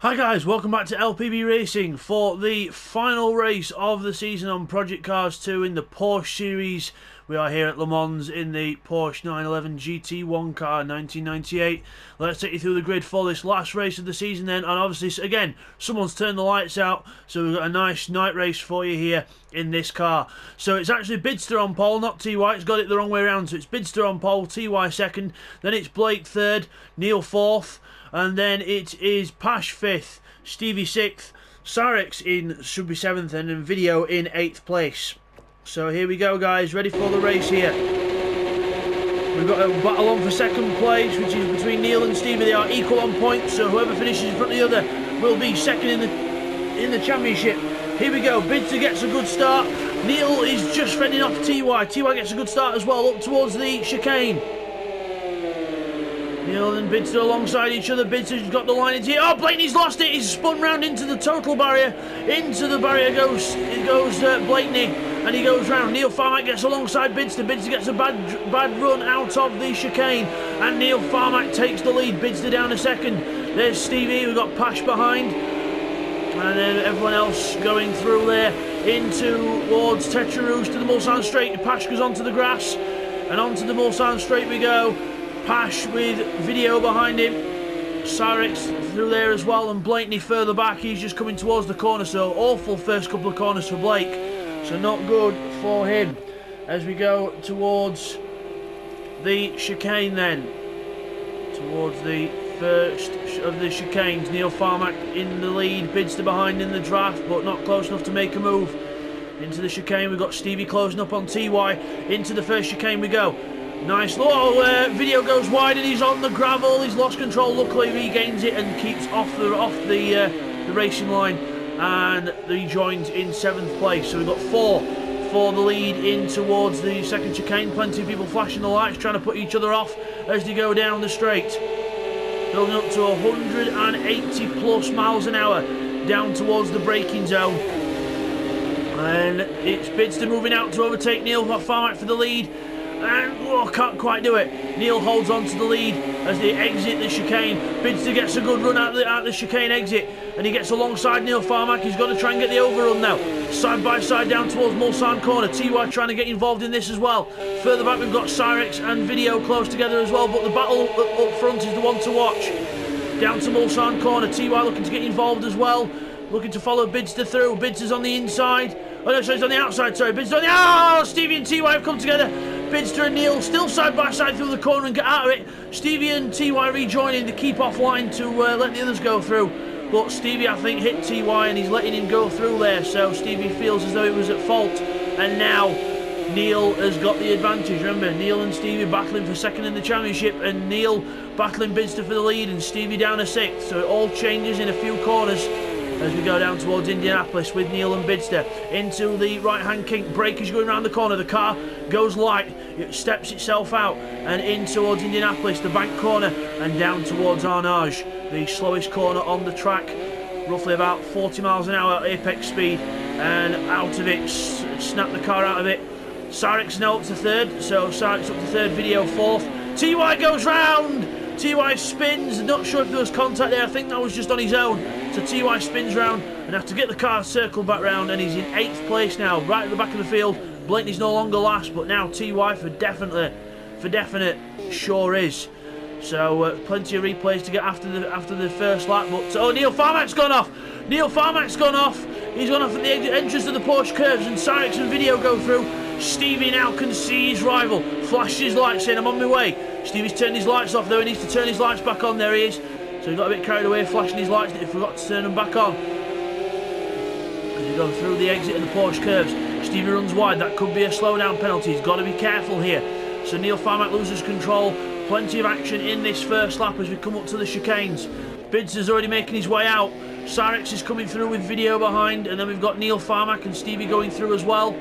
Hi guys, welcome back to LPB Racing for the final race of the season on Project Cars 2 in the Porsche Series. We are here at Le Mans in the Porsche 911 GT1 car 1998. Let's take you through the grid for this last race of the season then, and obviously again someone's turned the lights out, so we've got a nice night race for you here in this car. So it's actually Bidster on pole, not TY. It's got it the wrong way around, so it's Bidster on pole, TY second, then it's Blake third, Neil fourth, and then it is Pash 5th, Stevie 6th, Sarex should be 7th, and then Video in 8th place. So here we go guys, ready for the race here. We've got a battle on for second place, which is between Neil and Stevie. They are equal on points, so whoever finishes in front of the other will be second in the championship. Here we go, Bidster gets a good start. Neil is just fending off TY. TY gets a good start as well, up towards the chicane. Neil and Bidster alongside each other. Bidster's got the line into here. Oh, Blaney's lost it. He's spun round into the total barrier. Into the barrier goes Blaney, and he goes round. Neil Farmack gets alongside Bidster. Bidster gets a bad run out of the chicane, and Neil Farmack takes the lead. Bidster down a second. There's Stevie. We've got Pash behind, and then everyone else going through there into towards Tetra Rouge to the Mulsanne Straight. Pash goes onto the grass, and onto the Mulsanne Straight we go. Pash with Video behind him, Sarex through there as well, and Blakeney further back. He's just coming towards the corner, so awful first couple of corners for Blake, so not good for him. As we go towards the chicane then, towards the first of the chicanes, Neil Farmack in the lead, Bidster behind in the draft, but not close enough to make a move. Into the chicane, we've got Stevie closing up on TY, into the first chicane we go. Nice low, Video goes wide and he's on the gravel. He's lost control. Luckily regains it and keeps off the racing line, and he joins in 7th place. So we've got 4 for the lead in towards the second chicane. Plenty of people flashing the lights, trying to put each other off as they go down the straight. Building up to 180 plus miles an hour down towards the braking zone. And it's Bidster moving out to overtake Neil Farmack for the lead. And can't quite do it. Neil holds on to the lead as they exit the chicane. Bidster gets a good run out the chicane exit, and he gets alongside Neil Farmack. He's got to try and get the overrun now. Side by side down towards Mulsanne corner. TY trying to get involved in this as well. Further back we've got Sarex and Video close together as well, but the battle up front is the one to watch. Down to Mulsanne corner. TY looking to get involved as well, looking to follow Bidster through. Bidster's on the inside. Oh no, sorry, he's on the outside, sorry. Bidster's on the... Oh, Stevie and TY have come together. Bidster and Neil still side by side through the corner and get out of it. Stevie and TY rejoining to keep off line to let the others go through. But Stevie, I think, hit TY and he's letting him go through there. So Stevie feels as though he was at fault. And now Neil has got the advantage. Remember, Neil and Stevie battling for second in the championship, and Neil battling Bidster for the lead, and Stevie down a 6th. So it all changes in a few corners as we go down towards Indianapolis with Neil and Bidster. Into the right-hand kink, breakers going around the corner, the car goes light, it steps itself out, and in towards Indianapolis, the bank corner, and down towards Arnage, the slowest corner on the track, roughly about 40 miles an hour apex speed, and out of it, snap the car out of it. Sarex now up to 3rd, so Sarex up to 3rd, Video 4th. TY goes round! TY spins, not sure if there was contact there, I think that was just on his own. So TY spins round and has to get the car circled back round, and he's in 8th place now, right at the back of the field. Blakeney's no longer last, but now TY for definite sure is. So plenty of replays to get after the first lap. But oh, Neil Farmack's gone off. Neil Farmack's gone off. He's gone off at the entrance of the Porsche curves, and Sarex and Video go through. Stevie now can see his rival. Flashes his lights saying, I'm on my way. Stevie's turned his lights off though. He needs to turn his lights back on. There he is. So he got a bit carried away flashing his lights, and he forgot to turn them back on. As he goes through the exit of the Porsche curves, Stevie runs wide. That could be a slowdown penalty. He's got to be careful here. So Neil Farmack loses control. Plenty of action in this first lap as we come up to the chicanes. Bidster's already making his way out. Sarex is coming through with Video behind, and then we've got Neil Farmack and Stevie going through as well.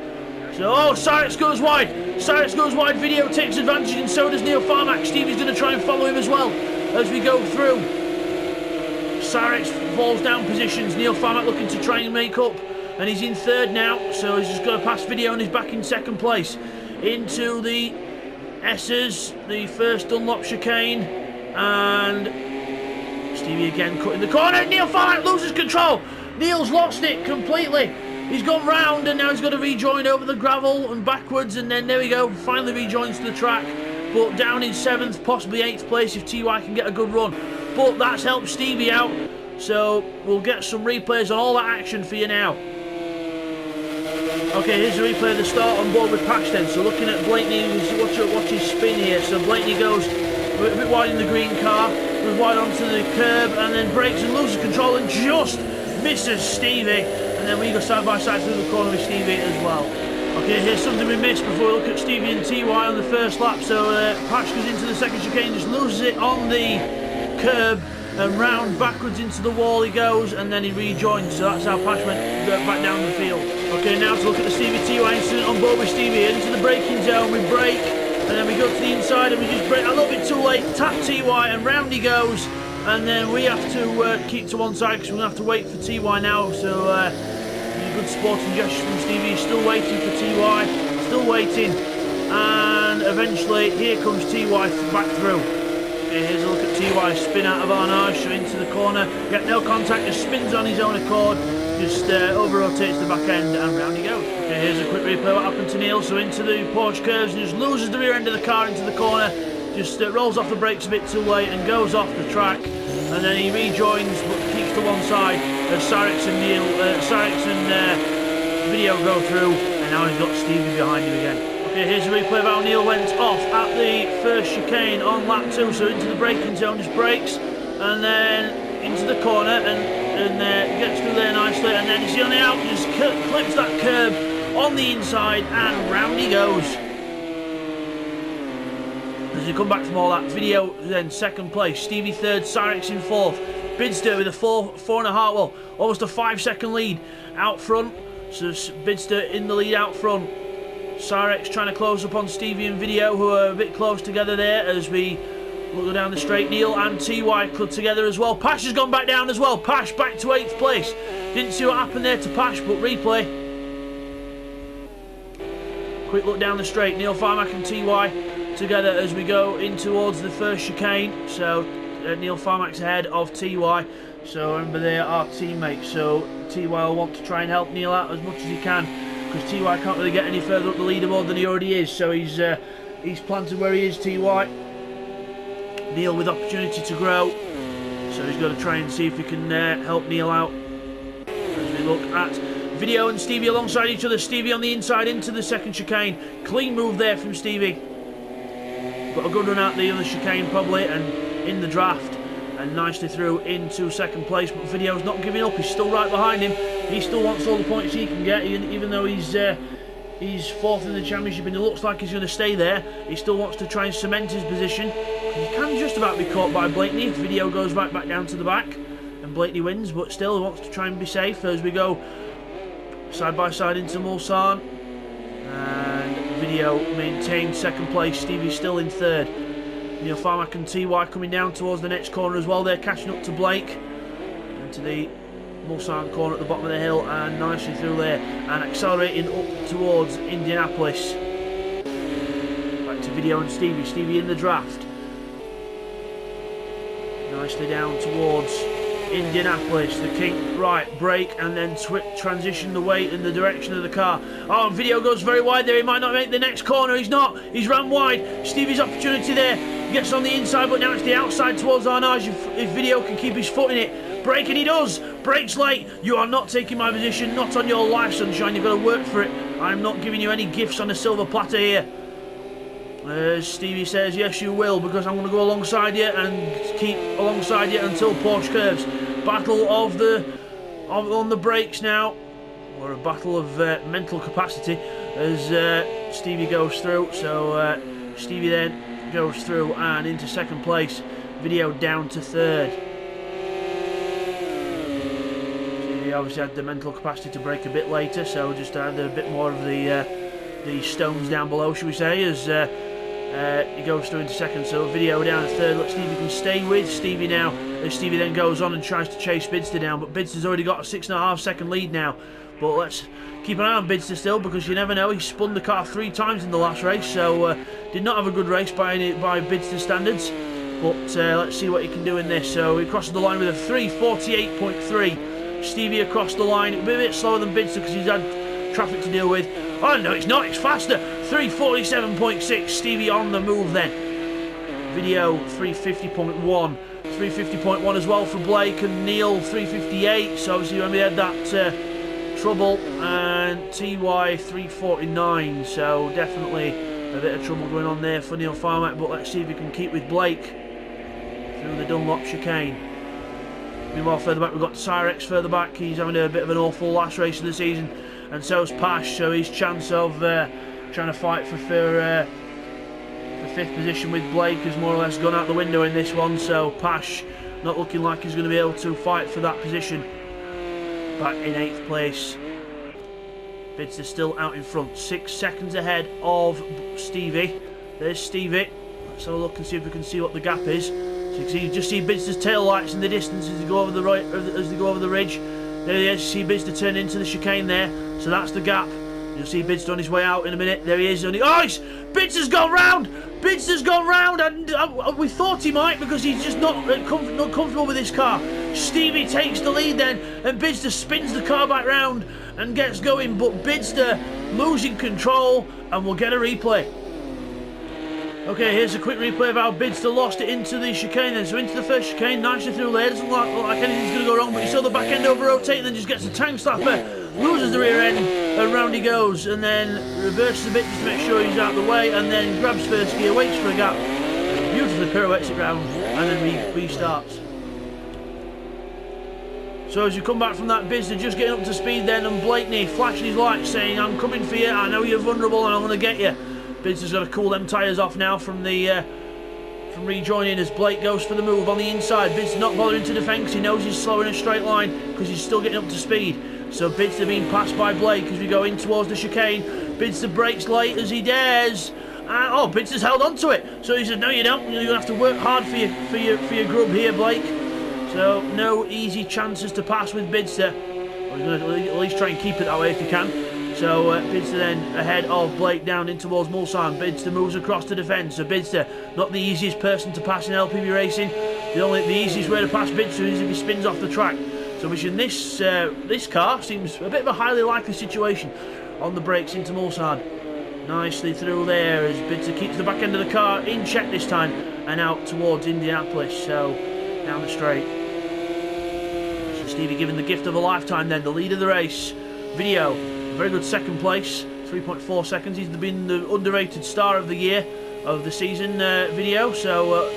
So, oh, Sarex goes wide. Sarex goes wide. Video takes advantage, and so does Neil Farmack. Stevie's going to try and follow him as well as we go through. Sarex falls down positions. Neil Farmack looking to try and make up, and he's in 3rd now, so he's just got to pass Video and he's back in 2nd place. Into the S's, the first Dunlop chicane, and Stevie again cutting the corner. Neil Farmack loses control. Neil's lost it completely. He's gone round and now he's got to rejoin over the gravel and backwards, and then there we go, finally rejoins the track. But down in 7th, possibly 8th place if TY can get a good run. But that's helped Stevie out, so we'll get some replays on all that action for you now. Okay, here's the replay of the start on board with Pash then. So looking at Blakeney, watch his spin here. So Blakeney goes a bit wide in the green car, goes wide onto the curb and then brakes and loses control and just misses Stevie. And then we go side by side through the corner with Stevie as well. Okay, here's something we missed before we look at Stevie and TY on the first lap. So Pash goes into the second chicane, just loses it on the curb and round backwards into the wall he goes, and then he rejoins. So that's how Pash went back down the field. Okay, now to look at the Stevie TY incident on board with Stevie. Into the braking zone, we brake, and then we go to the inside and we just brake a little bit too late, tap TY and round he goes, and then we have to keep to one side because we're going to have to wait for TY now. So good sporting gesture from Stevie. He's still waiting for TY, still waiting, and eventually here comes TY back through. Okay, here's a look at TY spin out of Arnage, so into the corner, get no contact, just spins on his own accord, just over-rotates the back end and round he goes. Okay, here's a quick replay what happened to Neil. So into the Porsche curves and just loses the rear end of the car into the corner, just rolls off the brakes a bit too late and goes off the track, and then he rejoins but keeps to one side as Sarix and Video go through, and now he's got Stevie behind him again. Okay, here's a replay of how Neil went off at the first chicane on lap 2, so into the braking zone, just brakes and then into the corner and gets through there nicely, and then you see on the out, just clips that curb on the inside and round he goes. As you come back from all that, Video then 2nd place, Stevie 3rd, Sarix in 4th, Bidster with a 4.5, well, almost a 5-second lead out front, so Bidster in the lead out front. Sarix trying to close up on Stevie and Video, who are a bit close together there as we look down the straight. Neil and TY clubbed together as well. Pash has gone back down as well. Pash back to 8th place. Didn't see what happened there to Pash, but replay. Quick look down the straight. Neil Farmack and TY together as we go in towards the first chicane. So Neil Farmack's ahead of TY. So remember, they are our teammates. So TY will want to try and help Neil out as much as he can, because TY can't really get any further up the leaderboard than he already is. So he's planted where he is, TY. Neil with opportunity to grow, so he's got to try and see if he can help Neil out. As we look at Video and Stevie alongside each other. Stevie on the inside into the second chicane. Clean move there from Stevie. Got a good run out the other chicane probably, and in the draft, and nicely through into 2nd place. But Video's not giving up. He's still right behind him. He still wants all the points he can get, even though he's 4th in the championship and it looks like he's going to stay there. He still wants to try and cement his position. He can just about be caught by Blakeney if Video goes back down to the back and Blakeney wins, but still he wants to try and be safe as we go side by side into Mulsanne, and Video maintains 2nd place. Stevie's still in 3rd. Neil Farmack and TY coming down towards the next corner as well. They're catching up to Blake and to the Mulsanne corner at the bottom of the hill, and nicely through there and accelerating up towards Indianapolis. Back to Video and Stevie in the draft, nicely down towards Indianapolis. The kink right, brake and then transition the weight in the direction of the car. Oh, Video goes very wide there. He might not make the next corner. He's not. He's ran wide. Stevie's opportunity there. He gets on the inside, but now it's the outside towards Arnage if Video can keep his foot in it. Brake, and he does. Brakes late. You are not taking my position. Not on your life, sunshine. You've got to work for it. I'm not giving you any gifts on a silver platter here. Stevie says, yes you will, because I'm going to go alongside you and keep alongside you until Porsche curves. Battle of on the brakes now, or a battle of mental capacity as Stevie goes through. So Stevie then goes through and into 2nd place. Video down to 3rd. Stevie obviously had the mental capacity to brake a bit later, so just had a bit more of the stones down below, should we say, as he goes through into 2nd. So Video down to 3rd. Look, Stevie can stay with Stevie now, as Stevie then goes on and tries to chase Bidster down, but Bidster's already got a 6.5 second lead now. But let's keep an eye on Bidster still, because you never know. He spun the car 3 times in the last race, so did not have a good race by Bidster standards. but let's see what he can do in this. So he crosses the line with a 3:48.3. Stevie across the line. It'll be a bit slower than Bidster because he's had traffic to deal with. Oh no, it's not, it's faster. 3:47.6. Stevie on the move then. Video 3:50.1. 3:50.1 as well for Blake, and Neil 3:58. So obviously when we had that trouble, and TY 3:49. So definitely a bit of trouble going on there for Neil Farmack, but let's see if he can keep with Blake through the Dunlop chicane. Meanwhile, further back we've got Cyrex further back. He's having a bit of an awful last race of the season, and so's Pash. So his chance of trying to fight for fifth position with Blake has more or less gone out the window in this one. So Pash not looking like he's going to be able to fight for that position. Back in 8th place. Bidster still out in front, 6 seconds ahead of Stevie. There's Stevie. Let's have a look and see if we can see what the gap is. So you can just see Bidster's tail lights in the distance as they go over the ridge. There he is. See Bidster turn into the chicane there. So that's the gap. You'll see Bidster on his way out in a minute. There he is. Bidster's gone round. Bidster's gone round, and we thought he might because he's just not comfortable with his car. Stevie takes the lead then, and Bidster spins the car back round and gets going, but Bidster losing control, and we'll get a replay. Okay, here's a quick replay of how Bidster lost it into the chicane then. So into the first chicane, nicely through there. Doesn't look like anything's going to go wrong, but you saw the back end over rotate and then just gets a tank slapper, loses the rear end, and round he goes, and then reverses a bit just to make sure he's out of the way, and then grabs first gear, waits for a gap, beautifully pirouettes it round, and then restarts. So as you come back from that, Bidster just getting up to speed then, and Blakeney flashing his lights saying, I'm coming for you, I know you're vulnerable and I'm going to get you. Bidster's got to cool them tyres off now from rejoining as Blake goes for the move on the inside. Bidster not bothering to defend because he knows he's slow in a straight line because he's still getting up to speed. So Bidster being passed by Blake as we go in towards the chicane. Bidster brakes late as he dares. And, Bidster's held on to it. So he said, no you don't, you're going to have to work hard for your grub here, Blake. So no easy chances to pass with Bidster. Well, he's going to at least try and keep it that way if he can. So Bidster then ahead of Blake down in towards Mulsanne. Bidster moves across to defence. So Bidster, not the easiest person to pass in LPB racing. The easiest way to pass Bidster is if he spins off the track. So vision this car seems a bit of a highly likely situation on the brakes into Mulsanne. Nicely through there as Bidster keeps the back end of the car in check this time and out towards Indianapolis. So down the straight. So Stevie given the gift of a lifetime then, the lead of the race. Video. Very good second place, 3.4 seconds. He's been the underrated star of the year, of the season video. So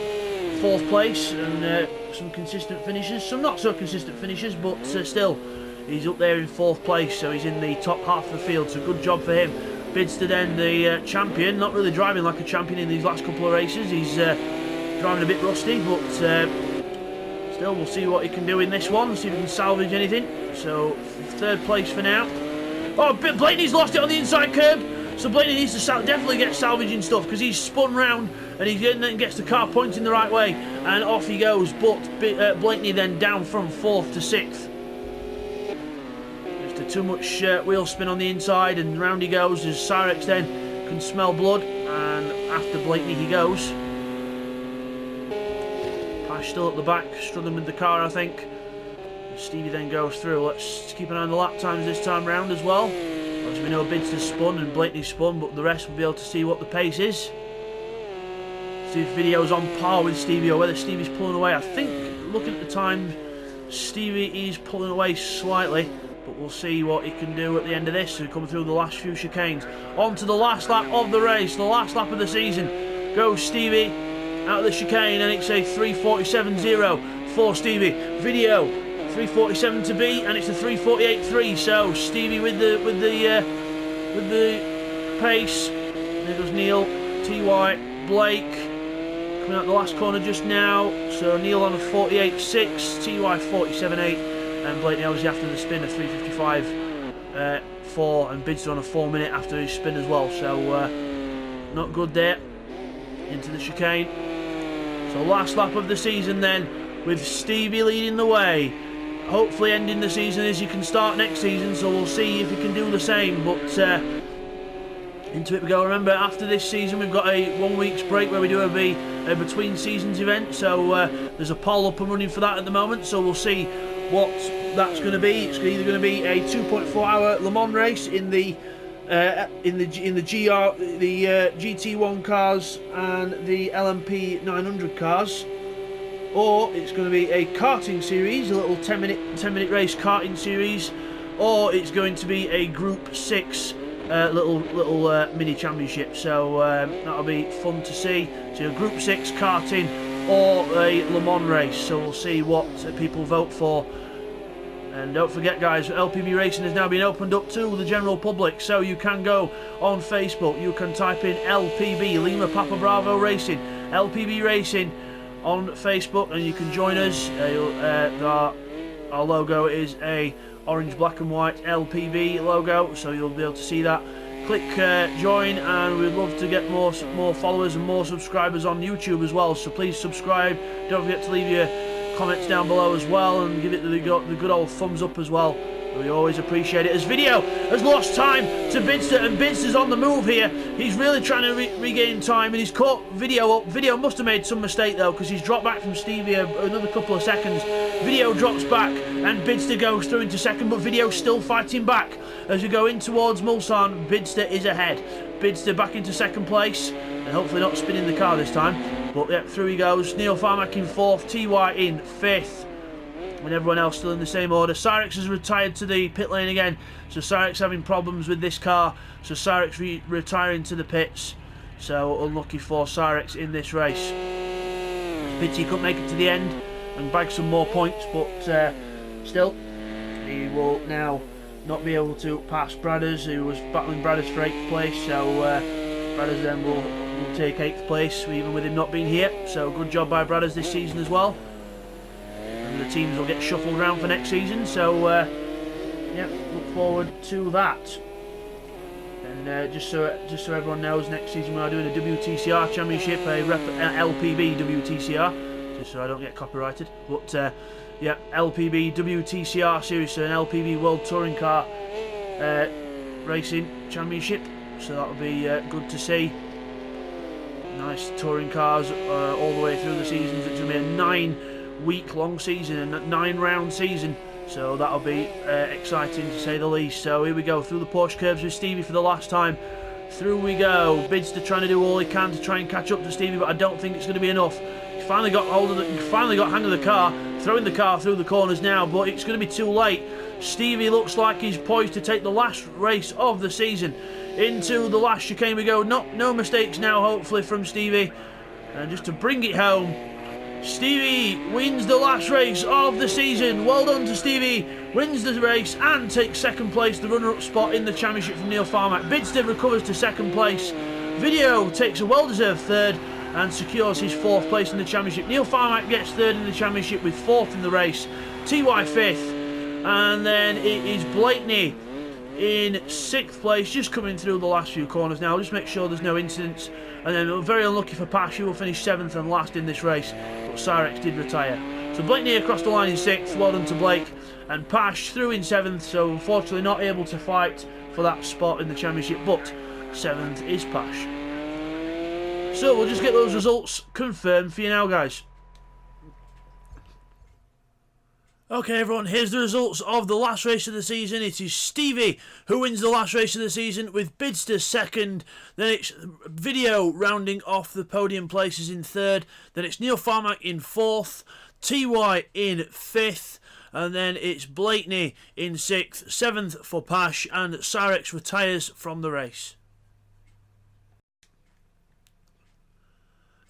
4th place and some consistent finishes, some not so consistent finishes, but still he's up there in 4th place. So he's in the top half of the field. So good job for him. Bidster then the champion, not really driving like a champion in these last couple of races. He's driving a bit rusty, but still we'll see what he can do in this one. See if he can salvage anything. So 3rd place for now. Blaney's lost it on the inside curb, so Blaney needs to definitely get salvaging stuff because he's spun round and he gets the car pointing the right way and off he goes. But Blakeney then down from 4th to 6th. Just too much wheel spin on the inside and round he goes as Cyrex then can smell blood, and after Blakeney he goes. Pash still at the back, struggling with the car I think. Stevie then goes through. Let's keep an eye on the lap times this time round as well. As we know, Bidster's spun and Blakeney spun, but the rest will be able to see what the pace is. See if video's on par with Stevie or whether Stevie's pulling away. I think, looking at the time, Stevie is pulling away slightly, but we'll see what he can do at the end of this. So we come through the last few chicanes. On to the last lap of the race, the last lap of the season. Goes Stevie out of the chicane, and it's a 3:47.0 for Stevie. Video. 3:47 to beat, and it's a 3:48.3. So Stevie with the pace. There goes Neil, TY, Blake coming out the last corner just now. So Neil on a 48.6, TY 47.8, and Blake obviously after the spin a 3:55.4, and Bidster on a 4 minute after his spin as well. So not good there. Into the chicane. So last lap of the season then, with Stevie leading the way. Hopefully ending the season as you can start next season, so we'll see if he can do the same. But Into it we go. Remember, after this season we've got a 1 week's break where we do a between seasons event, so there's a poll up and running for that at the moment, so we'll see what that's going to be. It's either going to be a 2.4-hour Le Mans race in the GT1 cars and the LMP 900 cars, or it's going to be a karting series, a little 10-minute race karting series, or it's going to be a Group 6 little mini championship. So that'll be fun to see. So a Group 6 karting or a Le Mans race. So we'll see what people vote for. And don't forget, guys, LPB Racing has now been opened up to the general public, so you can go on Facebook, you can type in LPB, Lima Papa Bravo Racing, LPB Racing on Facebook, and you can join us. Our logo is a orange, black and white LPB logo, so you'll be able to see that. Click join, and we'd love to get more followers and more subscribers on YouTube as well, so please subscribe. Don't forget to leave your comments down below as well, and give it the good old thumbs up as well. We always appreciate it. As Video has lost time to Bidster, and Bidster's on the move here. He's really trying to regain time, and he's caught Video up. Video must have made some mistake though, because he's dropped back from Stevie another couple of seconds. Video drops back, and Bidster goes through into second, but Video's still fighting back. As we go in towards Mulsanne, Bidster is ahead. Bidster back into second place, and hopefully not spinning the car this time. But yeah, through he goes. Neil Farmack in fourth, TY in fifth, and everyone else still in the same order. Cyrix has retired to the pit lane again, so Cyrix having problems with this car, so Cyrix retiring to the pits. So unlucky for Cyrix in this race. Pity he couldn't make it to the end and bag some more points, but still, he will now not be able to pass Bradders, who was battling Bradders for 8th place, so Bradders then will take 8th place, even with him not being here. So good job by Bradders this season as well. And the teams will get shuffled around for next season, so yeah, look forward to that. And just so everyone knows, next season we are doing a WTCR Championship, a LPB WTCR, just so I don't get copyrighted. But yeah, LPB WTCR Series, so an LPB World Touring Car Racing Championship. So that'll be good to see. Nice touring cars all the way through the seasons. It's going to be a 9-week long season, a 9-round season. So that'll be exciting to say the least. So here we go through the Porsche curves with Stevie for the last time. Through we go. Bidster trying to do all he can to try and catch up to Stevie, but I don't think it's going to be enough. He finally got hang of the car, throwing the car through the corners now, but it's going to be too late. Stevie looks like he's poised to take the last race of the season. Into the last chicane we go. No mistakes now, hopefully, from Stevie. And just to bring it home, Stevie wins the last race of the season. Well done to Stevie. Wins the race and takes second place, the runner-up spot in the championship from Neil Farmack. Bidster recovers to second place. Video takes a well-deserved third and secures his 4th place in the championship. Neil Farmack gets 3rd in the championship with 4th in the race. TY 5th. And then it is Blakeney in 6th place, just coming through the last few corners now. Just make sure there's no incidents. And then very unlucky for Pash, who will finish 7th and last in this race, but Cyrix did retire. So Blakeney across the line in 6th, well done to Blake, and Pash through in 7th, so unfortunately not able to fight for that spot in the championship, but 7th is Pash. So we'll just get those results confirmed for you now, guys. Okay everyone, here's the results of the last race of the season. It is Stevie who wins the last race of the season with Bidster 2nd. Then it's Video rounding off the podium places in 3rd. Then it's Neil Farmack in 4th. TY in 5th. And then it's Blakeney in 6th. 7th for Pash, and Cyrix retires from the race.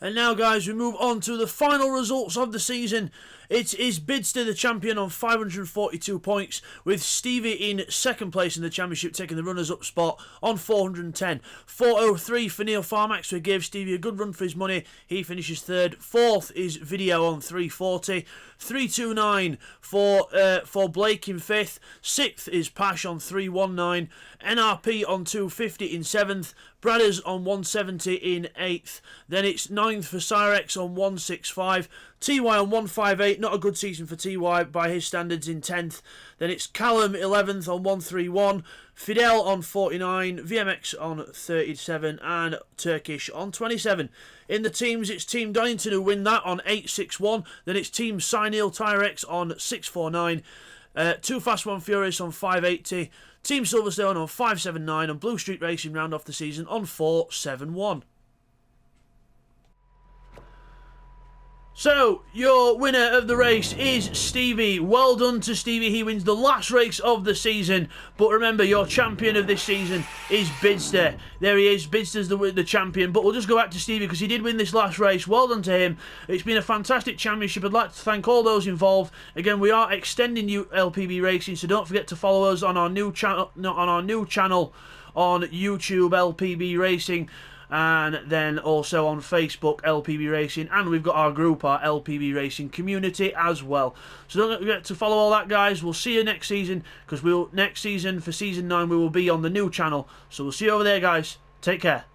And now, guys, we move on to the final results of the season. It is Bidster the champion on 542 points, with Stevie in 2nd place in the championship, taking the runners-up spot on 410. 403 for Neil Farmack, so he gave Stevie a good run for his money. He finishes 3rd. 4th is Video on 340. 329 for Blake in 5th. 6th is Pash on 319. NRP on 250 in 7th. Bradders on 170 in 8th. Then it's 9th for Cyrix on 165. TY on 158, not a good season for TY by his standards, in 10th. Then it's Callum 11th on 131, Fidel on 49, VMX on 37, and Turkish on 27. In the teams, it's Team Donington who win that on 861. Then it's Team Sineal Tyrex on 649. Too Fast One Furious on 580. Team Silverstone on 579, and Blue Street Racing round off the season on 471. So, your winner of the race is Stevie. Well done to Stevie. He wins the last race of the season. But remember, your champion of this season is Bidster. There he is. Bidster's the champion. But we'll just go back to Stevie because he did win this last race. Well done to him. It's been a fantastic championship. I'd like to thank all those involved. Again, we are extending LPB Racing, so don't forget to follow us on our new channel on YouTube, LPB Racing. And then also on Facebook, LPB Racing, and we've got our group, our LPB Racing community as well. So don't forget to follow all that, guys. We'll see you next season, because next season, for season 9, we will be on the new channel. So we'll see you over there, guys. Take care.